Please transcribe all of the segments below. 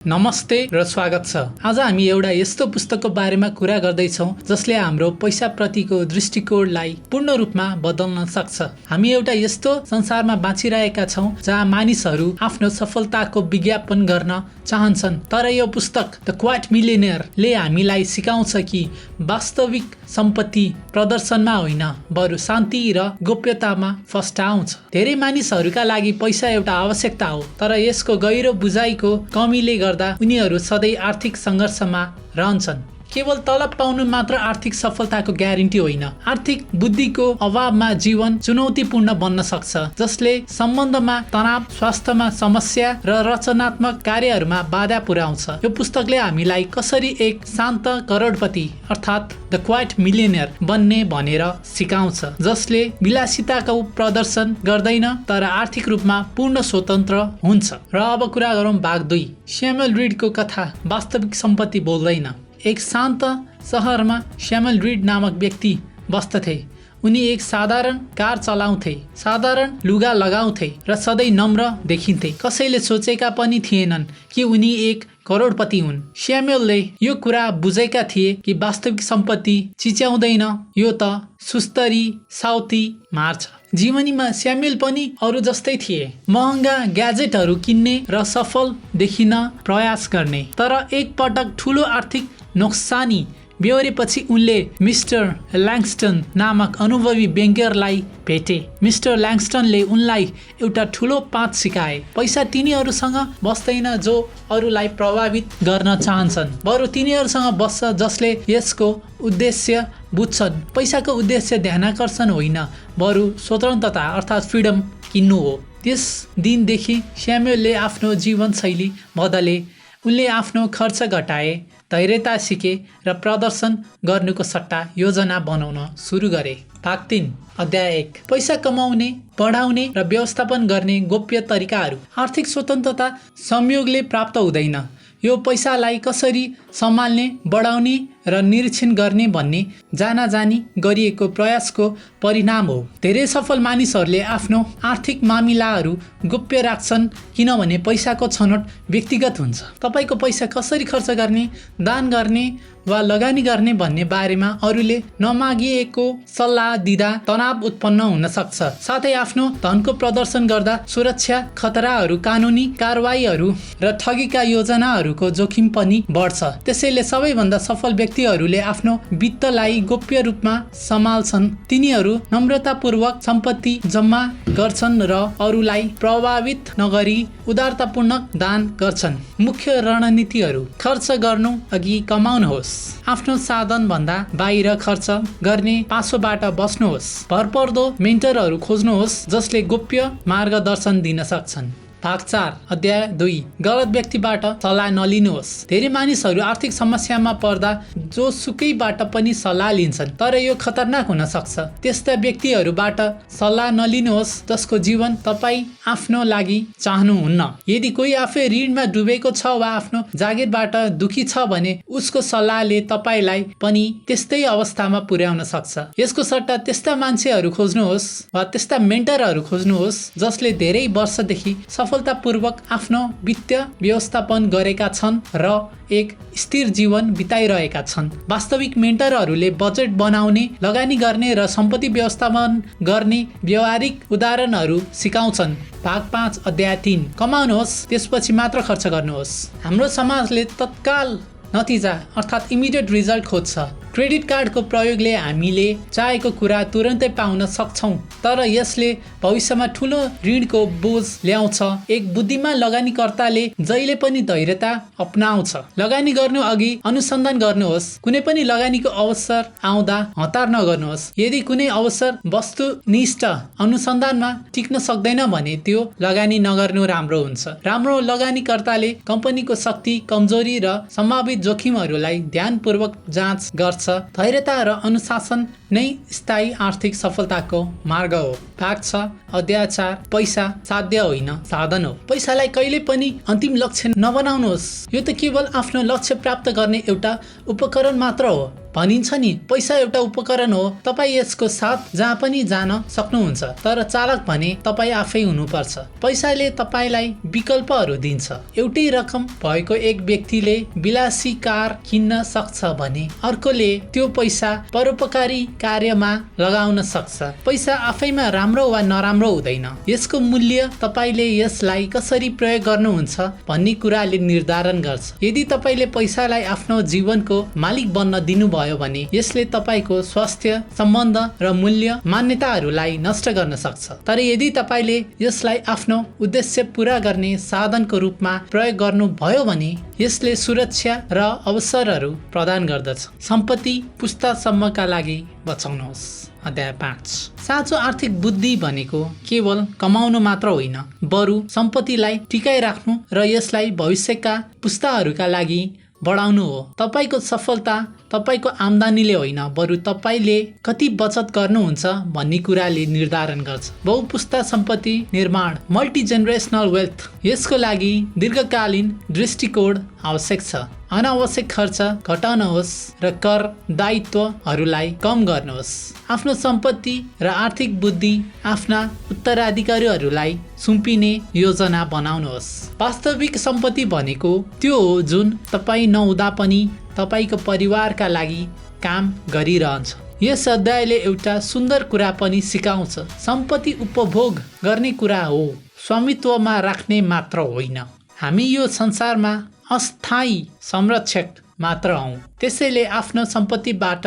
नमस्ते र स्वागत छ। आज हामी एउटा यस्तो पुस्तकको बारेमा कुरा गर्दैछौँ जसले हाम्रो पैसा प्रतिको दृष्टिकोणलाई पूर्ण रूपमा बदल्न सक्छ। हामी एउटा यस्तो संसारमा बाँचिरहेका छौँ जहाँ मानिसहरू आफ्नो सफलताको विज्ञापन गर्न चाहन्छन्, तर यो पुस्तक द क्वाइट मिलियनेयरले हामीलाई सिकाउँछ कि वास्तविक सम्पत्ति प्रदर्शनमा होइन, बरु शान्ति र गोप्यतामा फस्टाउँछ। धेरै मानिसहरूका लागि पैसा एउटा आवश्यकता हो, तर यसको गहिरो बुझाइको कमीले गर्दा उनीहरू सधैँ आर्थिक सङ्घर्षमा रहन्छन्। केवल तलब पाउनु मात्र आर्थिक सफलताको ग्यारेन्टी होइन। आर्थिक बुद्धिको अभावमा जीवन चुनौतीपूर्ण बन्न सक्छ, जसले सम्बन्धमा तनाव, स्वास्थ्यमा समस्या र रचनात्मक कार्यहरूमा बाधा पुर्याउँछ। यो पुस्तकले हामीलाई कसरी एक शान्त करोडपति अर्थात् द क्वाइट मिलियनेयर बन्ने भनेर सिकाउँछ, जसले विलासिताको प्रदर्शन गर्दैन तर आर्थिक रूपमा पूर्ण स्वतन्त्र हुन्छ। र अब कुरा गरौँ भाग 2, स्यामुएल रिडको कथा। वास्तविक सम्पत्ति बोल्दैन। एक शान्त सहरमा स्यामुएल रिड नामक व्यक्ति बस्दथे। उनी एक साधारण कार चलाउँथे, साधारण लुगा लगाउँथे र सधैँ नम्र देखिन्थे। कसैले सोचेका पनि थिएनन् कि उनी एक करोडपति हुन्। स्यामुएलले यो कुरा बुझेका थिए कि वास्तविक सम्पत्ति चिच्याउँदैन, यो त सुस्तरी साउती मार्छ। जीवनीमा स्यामुएल पनि अरू जस्तै थिए, महँगा ग्याजेटहरू किन्ने र सफल देखिन प्रयास गर्ने। तर एक पटक ठुलो आर्थिक नोक्सानी बेहोरेपछि उनले मिस्टर ल्याङ्स्टन नामक अनुभवी ब्याङ्करलाई भेटे। मिस्टर ल्याङ्स्टनले उनलाई एउटा ठुलो पाठ सिकाए। पैसा तिनीहरूसँग बस्दैन जो अरूलाई प्रभावित गर्न चाहन्छन्, बरु तिनीहरूसँग बस्छ जसले यसको उद्देश्य बुझ्छन्। पैसाको उद्देश्य ध्यानाकर्षण होइन, बरु स्वतन्त्रता अर्थात् फ्रिडम किन्नु हो। त्यस दिनदेखि स्यामुएलले आफ्नो जीवनशैली बदले। उनले आफ्नो खर्च घटाए, धैर्यता सिके र प्रदर्शन गर्नुको सट्टा योजना बनाउन सुरु गरे। भाग 3, अध्याय 1, पैसा कमाउने, बढाउने र व्यवस्थापन गर्ने गोप्य तरिकाहरू। आर्थिक स्वतन्त्रता संयोगले प्राप्त हुँदैन। यो पैसालाई कसरी सम्हाल्ने, बढाउने र निरीक्षण गर्ने भन्ने जानाजानी गरिएको प्रयासको परिणाम हो। धेरै सफल मानिसहरूले आफ्नो आर्थिक मामिलाहरू गोप्य राख्छन् किनभने पैसाको छनौट व्यक्तिगत हुन्छ। तपाईँको पैसा कसरी खर्च गर्ने, दान गर्ने वा लगानी गर्ने भन्ने बारेमा अरूले नमागिएको सल्लाह दिँदा तनाव उत्पन्न हुन सक्छ। साथै आफ्नो धनको प्रदर्शन गर्दा सुरक्षा खतराहरू, कानुनी कारवाहीहरू र ठगीका योजनाहरूको जोखिम पनि बढ्छ। त्यसैले सबैभन्दा सफल व्यक्तिहरूले आफ्नो वित्तलाई गोप्य रूपमा सम्हाल्छन्। तिनीहरू नम्रतापूर्वक सम्पत्ति जम्मा गर्छन् र अरूलाई प्रभावित नगरी उदारतापूर्ण दान गर्छन्। मुख्य रणनीतिहरू। खर्च गर्नु अघि कमाउनुहोस्। आफ्नो साधनभन्दा बाहिर खर्च गर्ने पासोबाट बस्नुहोस्। भरपर्दो मेन्टरहरू खोज्नुहोस् जसले गोप्य मार्गदर्शन दिन सक्छन्। भाग 4, अध्याय 2, गलत व्यक्तिबाट सल्लाह नलिनुहोस्। धेरै मानिसहरू आर्थिक समस्यामा पर्दा जोसुकैबाट पनि सल्लाह लिन्छन्, तर यो खतरनाक हुन सक्छ। त्यस्ता व्यक्तिहरूबाट सल्लाह नलिनुहोस् जसको जीवन तपाईँ आफ्नो लागि चाहनुहुन्न। यदि कोही आफै ऋणमा डुबेको छ वा आफ्नो जागिरबाट दुखी छ भने उसको सल्लाहले तपाईँलाई पनि त्यस्तै अवस्थामा पुर्याउन सक्छ। यसको सट्टा त्यस्ता मान्छेहरू खोज्नुहोस् वा त्यस्ता मेन्टरहरू खोज्नुहोस् जसले धेरै वर्षदेखि सफलतापूर्वक आफ्नो वित्तीय व्यवस्थापन गरेका छन् र एक स्थिर जीवन बिताइरहेका छन्। वास्तविक मेन्टरहरूले बजेट बनाउने, लगानी गर्ने र सम्पत्ति व्यवस्थापन गर्ने व्यावहारिक उदाहरणहरू सिकाउँछन्। भाग 5, अध्याय 3, कमाउनुहोस् त्यसपछि मात्र खर्च गर्नुहोस्। हाम्रो समाजले तत्काल नतिजा अर्थात् इमिडिएट रिजल्ट खोज्छ। क्रेडिट कार्डको प्रयोगले हामीले चाहेको कुरा तुरन्तै पाउन सक्छौँ, तर यसले भविष्यमा ठुलो ऋणको बोझ ल्याउँछ। एक बुद्धिमान लगानीकर्ताले जहिले पनि धैर्यता अपनाउँछ। लगानी गर्नु अघि अनुसन्धान गर्नुहोस्। कुनै पनि लगानीको अवसर आउँदा हतार नगर्नुहोस्। यदि कुनै अवसर वस्तुनिष्ठ अनुसन्धानमा टिक्न सक्दैन भने त्यो लगानी नगर्नु राम्रो हुन्छ। राम्रो लगानीकर्ताले कम्पनीको शक्ति, कमजोरी र सम्भावित जोखिमहरूलाई ध्यानपूर्वक जाँच गर्छ। धैर्यता र अनुशासन नै स्थायी आर्थिक सफलताको मार्ग हो। भाग 6, अध्याय 4, पैसा साध्य होइन, साधन हो। पैसालाई कहिले पनि अन्तिम लक्ष्य नबनाउनुहोस्। यो त केवल आफ्नो लक्ष्य प्राप्त गर्ने एउटा उपकरण मात्र हो। भनिन्छ नि, पैसा एउटा उपकरण हो, तपाईँ यसको साथ जहाँ पनि जान सक्नुहुन्छ, तर चालक भने तपाईँ आफै हुनुपर्छ। पैसाले तपाईँलाई विकल्पहरू दिन्छ। एउटै रकम भएको एक व्यक्तिले विलासी कार किन्न सक्छ भने अर्कोले त्यो पैसा परोपकारी कार्यमा लगाउन सक्छ। पैसा आफैमा राम्रो वा नराम्रो हुँदैन, यसको मूल्य तपाईँले यसलाई कसरी प्रयोग गर्नुहुन्छ भन्ने कुराले निर्धारण गर्छ। यदि तपाईँले पैसालाई आफ्नो जीवनको मालिक बन्न दिनुभयो भने यसले तपाईँको स्वास्थ्य, सम्बन्ध र मूल्य मान्यताहरूलाई नष्ट गर्न सक्छ। तर यदि तपाईँले यसलाई आफ्नो उद्देश्य पूरा गर्ने साधनको रूपमा प्रयोग गर्नुभयो भने यसले सुरक्षा र अवसरहरू प्रदान गर्दछ। सम्पत्ति पुस्तासम्मका लागि बचाउनुहोस्। अध्याय 5। साँचो आर्थिक बुद्धि भनेको केवल कमाउनु मात्र होइन, बरु सम्पत्तिलाई टिकाइराख्नु र यसलाई भविष्यका पुस्ताहरूका लागि बढाउनु हो। तपाईँको सफलता तपाईँको आम्दानीले होइन, बरु तपाईँले कति बचत गर्नुहुन्छ भन्ने कुराले निर्धारण गर्छ। बहुपुस्ता सम्पत्ति निर्माण, मल्टी जेनरेसनल वेल्थ, यसको लागि दीर्घकालीन दृष्टिकोण आवश्यक छ। अनावश्यक खर्च घटाउनुहोस् र कर दायित्वहरूलाई कम गर्नुहोस्। आफ्नो सम्पत्ति र आर्थिक बुद्धि आफ्ना उत्तराधिकारीहरूलाई सुम्पिने योजना बनाउनुहोस्। वास्तविक सम्पत्ति भनेको त्यो हो जुन तपाईँ नहुँदा पनि तपाईँको परिवारका लागि काम गरिरहन्छ। यस अध्यायले एउटा सुन्दर कुरा पनि सिकाउँछ। सम्पत्ति उपभोग गर्ने कुरा हो, स्वामित्वमा राख्ने मात्र होइन। हामी यो संसारमा अस्थायी संरक्षक मात्र हौँ, त्यसैले आफ्नो सम्पत्तिबाट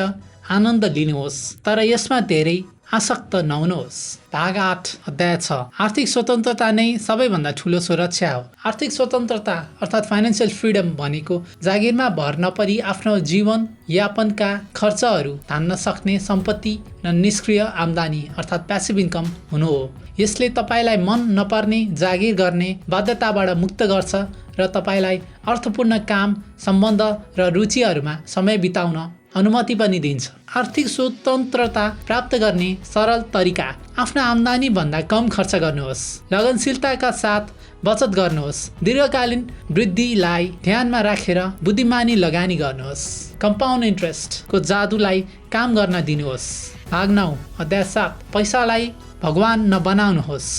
आनन्द लिनुहोस्, तर यसमा धेरै आसक्त नहुनुहोस्। भाग 8 अध्याय 6। आर्थिक स्वतन्त्रता नै सबैभन्दा ठुलो सुरक्षा हो। आर्थिक स्वतन्त्रता अर्थात् फाइनेन्सियल फ्रिडम भनेको जागिरमा भर नपरी आफ्नो जीवन यापनका खर्चहरू धान्न सक्ने सम्पत्ति र निष्क्रिय आम्दानी अर्थात् प्यासिभ इन्कम हुनु हो। यसले तपाईँलाई मन नपर्ने जागिर गर्ने बाध्यताबाट मुक्त गर्छ र तपाईँलाई अर्थपूर्ण काम, सम्बन्ध र रुचिहरूमा समय बिताउन अनुमति पनि दिन्छ। आर्थिक स्वतन्त्रता प्राप्त गर्ने सरल तरिका, आफ्नो आम्दानी भन्दा कम खर्च गर्नुहोस्। लगनशीलताका साथ बचत गर्नुहोस्। दीर्घकालीन वृद्धिलाई ध्यानमा राखेर बुद्धिमानी लगानी गर्नुहोस्। कम्पाउन्ड इन्ट्रेस्टको जादुलाई काम गर्न दिनुहोस्। भाग 9 अध्याय 7। पैसालाई भगवान नबनाउनुहोस्।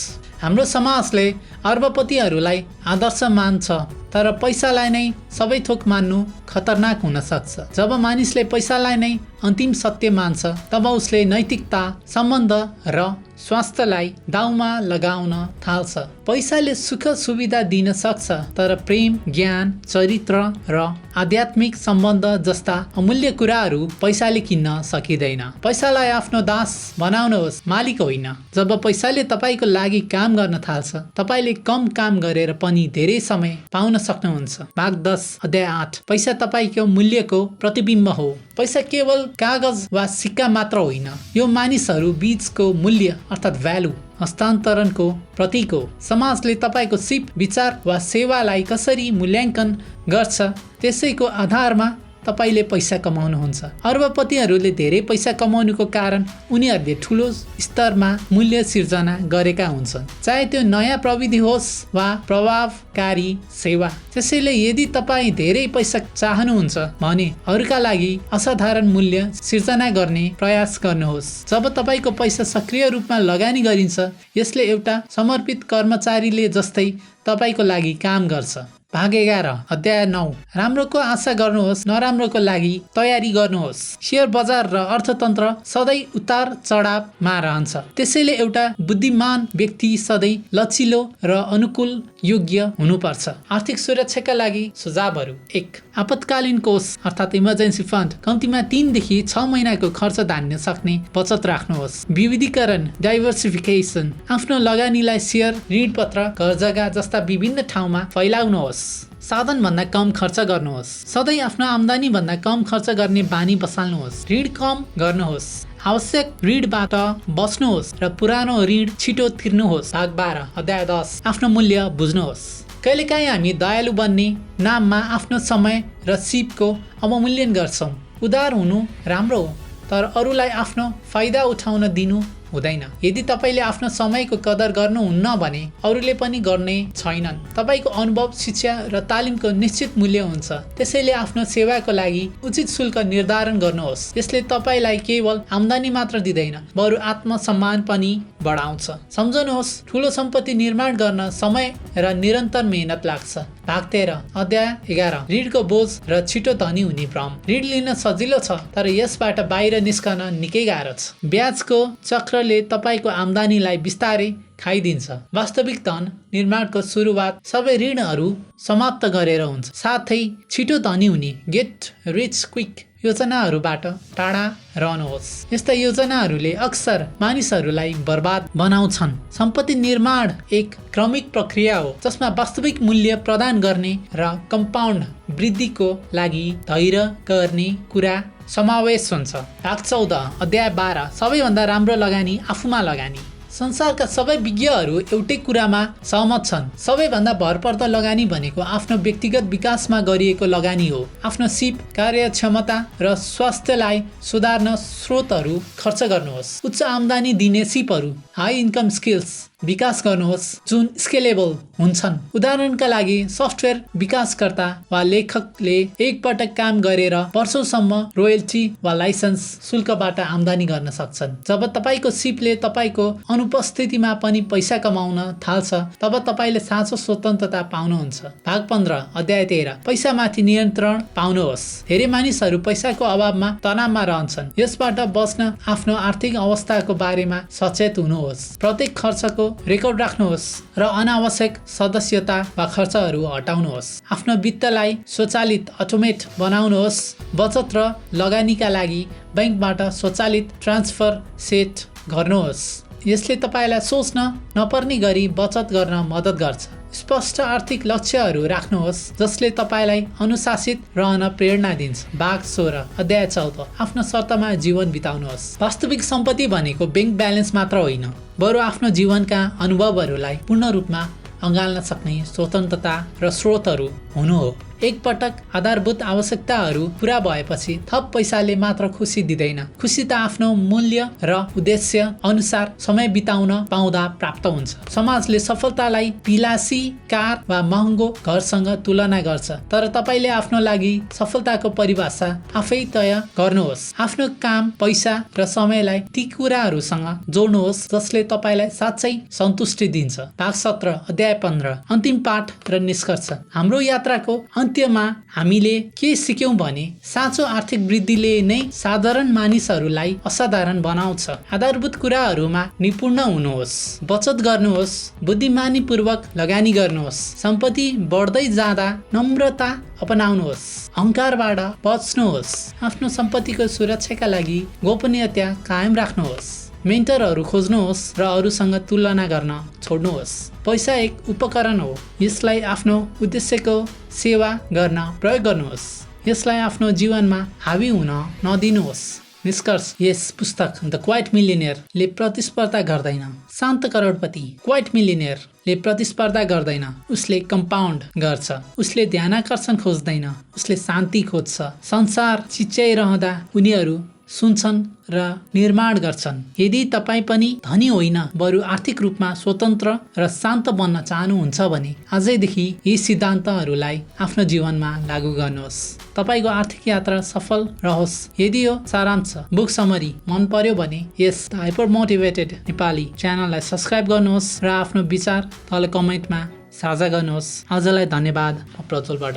हाम्रो समाजले अर्बपतिहरूलाई आदर्श मान्छ, तर पैसालाई नै सबै थोक मान्नु खतरनाक हुन सक्छ। जब मानिसले पैसालाई नै अन्तिम सत्य मान्छ, तब उसले नैतिकता, सम्बन्ध र स्वास्थ्यलाई दाउमा लगाउन थाल्छ। पैसाले सुख सुविधा दिन सक्छ, तर प्रेम, ज्ञान, चरित्र र आध्यात्मिक सम्बन्ध जस्ता अमूल्य कुराहरू पैसाले किन्न सकिँदैन। पैसालाई आफ्नो दास बनाउनुहोस्, मालिक होइन। जब पैसाले तपाईँको लागि काम गर्न थाल्छ, तपाईँले कम काम गरेर पनि धेरै समय पाउन सक्नुहुन्छ। भाग 10 अध्याय 8। पैसा तपाईँको मूल्यको प्रतिबिम्ब हो। पैसा केवल कागज वा सिक्का मात्र होइन, यो मानिसहरू बीचको मूल्य अर्थात् भ्यालु हस्तान्तरणको प्रतीक हो। समाजले तपाईँको सिप, विचार वा सेवालाई कसरी मूल्याङ्कन गर्छ त्यसैको आधारमा तपाईँले पैसा कमाउनुहुन्छ। अर्बपतिहरूले धेरै पैसा कमाउनुको कारण उनीहरूले ठुलो स्तरमा मूल्य सिर्जना गरेका हुन्छन्, चाहे त्यो नयाँ प्रविधि होस् वा प्रभावकारी सेवा। त्यसैले यदि तपाईँ धेरै पैसा चाहनुहुन्छ भने अरूका लागि असाधारण मूल्य सिर्जना गर्ने प्रयास गर्नुहोस्। जब तपाईँको पैसा सक्रिय रूपमा लगानी गरिन्छ, यसले एउटा समर्पित कर्मचारीले जस्तै तपाईँको लागि काम गर्छ। भाग 11 अध्याय 9। राम्रोको आशा गर्नुहोस्, नराम्रोको लागि तयारी गर्नुहोस्। शेयर बजार र अर्थतन्त्र सधैँ उतार चढावमा रहन्छ, त्यसैले एउटा बुद्धिमान व्यक्ति सधैँ लचिलो र अनुकूल योग्य हुनुपर्छ। आर्थिक सुरक्षाका लागि सुझावहरू। 1. आपतकालीन कोष अर्थात् इमर्जेन्सी फन्ड, कम्तीमा 3 देखि 6 महिनाको खर्च धान्न सक्ने बचत राख्नुहोस्। विविधीकरण डाइभर्सिफिकेसन, आफ्नो लगानीलाई शेयर, ऋणपत्र, घर जग्गा जस्ता विभिन्न ठाउँमा फैलाउनुहोस्। साधन भन्दा कम खर्च गर्नुहोस्। सधैँ आफ्नो आम्दानी भन्दा कम खर्च गर्ने बानी बसाल्नुहोस्। ऋण कम गर्नुहोस्। आवश्यक ऋणबाट बच्नुहोस् र पुरानो ऋण छिटो तिर्नुहोस्। भाग 12 अध्याय 10। आफ्नो मूल्य बुझ्नुहोस्। कहिलेकाहीँ हामी दयालु बन्ने नाममा आफ्नो समय र सिपको अवमूल्यन गर्छौँ। उदार हुनु राम्रो हो, तर अरूलाई आफ्नो फाइदा उठाउन दिनु हुँदैन। यदि तपाईले आफ्नो समयको कदर गर्नुहुन्न भने अरूले पनि गर्ने छैनन्। तपाईको अनुभव, शिक्षा र तालिमको निश्चित मूल्य हुन्छ। त्यसैले आफ्नो सेवाको लागि उचित शुल्क निर्धारण गर्नुहोस्। यसले तपाईलाई केवल आम्दानी मात्र दिँदैन, बरु आत्मसम्मान पनि बढाउँछ। सम्झनुहोस्, ठूलो सम्पत्ति निर्माण गर्न समय र निरन्तर मेहनत लाग्छ। भाग 13 अध्याय 11 ऋणको बोझ र छिटो धनी हुने भ्रम। ऋण लिन सजिलो छ, तर यसबाट बाहिर निस्कन निकै गाह्रो छ। ब्याजको चक्रले तपाईको आम्दानीलाई बिस्तारै खाइदिन्छ। वास्तविक धन निर्माणको सुरुवात सबै ऋणहरू समाप्त गरेर हुन्छ। साथै छिटो धनी हुने गेट रिच क्विक योजनाहरूबाट टाढा रहनुहोस्। यस्ता योजनाहरूले अक्सर मानिसहरूलाई बर्बाद बनाउँछन्। सम्पत्ति निर्माण एक क्रमिक प्रक्रिया हो जसमा वास्तविक मूल्य प्रदान गर्ने र कम्पाउन्ड वृद्धिको लागि धैर्य गर्ने कुरा समावेश हुन्छ। भाग 14 अध्याय 12 सबैभन्दा राम्रो लगानी आफूमा लगानी। संसारका सबै विज्ञहरू एउटै कुरामा सहमत छन्। सबैभन्दा भरपर्दो लगानी भनेको आफ्नो व्यक्तिगत विकासमा गरिएको लगानी हो। आफ्नो सिप, कार्यक्षमता र स्वास्थ्यलाई सुधार्न स्रोतहरू खर्च गर्नुहोस्। उच्च आम्दानी दिने सिपहरू, हाई इन्कम स्किल्स विकास गर्नुहोस् जुन स्केलेबल हुन्छन्। उदाहरणका लागि सफ्टवेयर विकासकर्ता वा लेखकले एकपटक काम गरेर वर्षौंसम्म रोयल्टी वा लाइसेन्स शुल्कबाट आम्दानी गर्न सक्छन्। जब तपाईको सिपले तपाईको अनुपस्थितिमा पनि पैसा कमाउन थाल्छ, तब तपाईले साँचो स्वतन्त्रता पाउनुहुन्छ। भाग 15 अध्याय 13 पैसामाथि नियन्त्रण पाउनुहोस्। धेरै मानिसहरू पैसाको अभावमा तनावमा रहन्छन्। यसबाट बच्न आफ्नो आर्थिक अवस्थाको बारेमा सचेत हुनुहोस्। प्रत्येक खर्चको रेकर्ड राख्नुहोस् र अनावश्यक सदस्यता वा खर्चहरू हटाउनुहोस्। आफ्नो वित्तलाई स्वचालित अटोमेट बनाउनुहोस्। बचत र लगानीका लागि बैंकबाट स्वचालित ट्रान्सफर सेट गर्नुहोस्। यसले तपाईलाई सोच्न नपर्ने गरी बचत गर्न मद्दत गर्छ। स्पष्ट आर्थिक लक्ष्यहरू राख्नुहोस् जसले तपाईलाई अनुशासित रहन प्रेरणा दिन्छ। भाग 16 अध्याय 14 आफ्नो शर्तमा जीवन बिताउनुहोस्। वास्तविक सम्पत्ति भनेको बैंक ब्यालेन्स मात्र होइन, बरु आफ्नो जीवनका अनुभवहरूलाई पूर्ण रूपमा अँगाल्न सक्ने स्वतन्त्रता र स्रोतहरू हुनु हो। एक पटक आधारभूत आवश्यकताहरू पूरा भएपछि थप पैसाले मात्र खुसी दिँदैन। खुसी त आफ्नो मूल्य र उद्देश्य अनुसार समय बिताउन पाउँदा प्राप्त हुन्छ। समाजले सफलतालाई विलासी कार वा महँगो घरसँग तुलना गर्छ, तर तपाईले आफ्नो लागि सफलताको परिभाषा आफै तय गर्नुहोस्। आफ्नो काम, पैसा र समयलाई ती कुराहरूसँग जोड्नुहोस् जसले तपाईलाई साँच्चै सन्तुष्टि दिन्छ। भाग 17 अध्याय 15 अन्तिम पाठ र निष्कर्ष। हाम्रो यात्राको अन्त्यमा हामीले के सिक्यौं भने साँचो आर्थिक वृद्धिले नै साधारण मानिसहरूलाई असाधारण बनाउँछ। आधारभूत कुराहरूमा निपुण हुनुहोस्, बचत गर्नुहोस्, बुद्धिमानीपूर्वक लगानी गर्नुहोस्, सम्पत्ति बढ्दै जाँदा नम्रता अपनाउनुहोस्, अहंकारबाट बच्नुहोस्, आफ्नो सम्पत्तिको सुरक्षाका लागि गोपनीयता कायम राख्नुहोस्, मेन्टरहरू खोज्नुहोस् र अरूसँग तुलना गर्न छोड्नुहोस्। पैसा एक उपकरण हो, यसलाई आफ्नो उद्देश्यको सेवा गर्न प्रयोग गर्नुहोस्। यसलाई आफ्नो जीवनमा हावी हुन नदिनुहोस्। निष्कर्ष, यस पुस्तक द क्वाइट मिलियनेयरले प्रतिस्पर्धा गर्दैन। शान्त करोडपति क्वाइट मिलियनेयरले प्रतिस्पर्धा गर्दैन, उसले कम्पाउन्ड गर्छ। उसले ध्यानाकर्षण खोज्दैन, उसले शान्ति खोज्छ। संसार चिच्याइरहँदा उनीहरू सुन्छन् र निर्माण गर्छन्। यदि तपाईँ पनि धनी होइन बरु आर्थिक रूपमा स्वतन्त्र र शान्त बन्न चाहनुहुन्छ भने आजैदेखि यी सिद्धान्तहरूलाई आफ्नो जीवनमा लागू गर्नुहोस्। तपाईको आर्थिक यात्रा सफल रहोस्। यदि यो सारांश बुक समरी मन पर्यो भने यस हाइपर मोटिभेटेड नेपाली च्यानललाई सब्स्क्राइब गर्नुहोस् र आफ्नो विचार तल कमेन्टमा साझा गर्नुहोस्। आजलाई धन्यवाद प्रज्वलबाट।